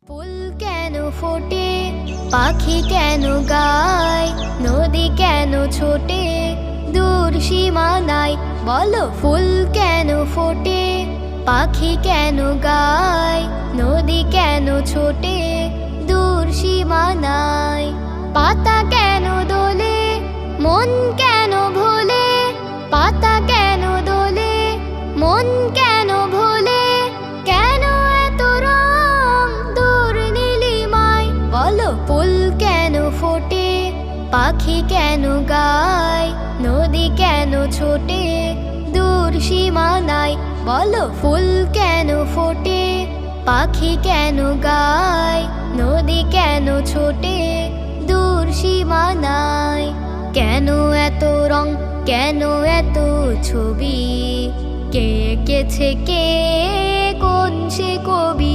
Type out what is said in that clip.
ফুল কেন ফোটে, পাখি কেন গায়, নদী কেন ছোটে দূর সীমানায়? বলো, ফুল কেন ফোটে, পাখি কেন গায়, নদী কেন ছোটে দূর সীমানায়? পাতা কেন দোলে, মন কেন ভোলে, পাতা কেন দোলে, মন কেন ভোলে, কেন এত রং দূর নীলিমায়? বলো, ফুল কেন ফোটে, পাখি কেন গায়, নদী কেন ছোটে দূর সীমানায়? বলো, ফুল কেন ফোটে, পাখি কেন গায়, নদী কেন ছোটে দূর সীমানায়? কেন এত রং, কেন এত ছবি, কে এঁকেছে কে, কোন সে কবি?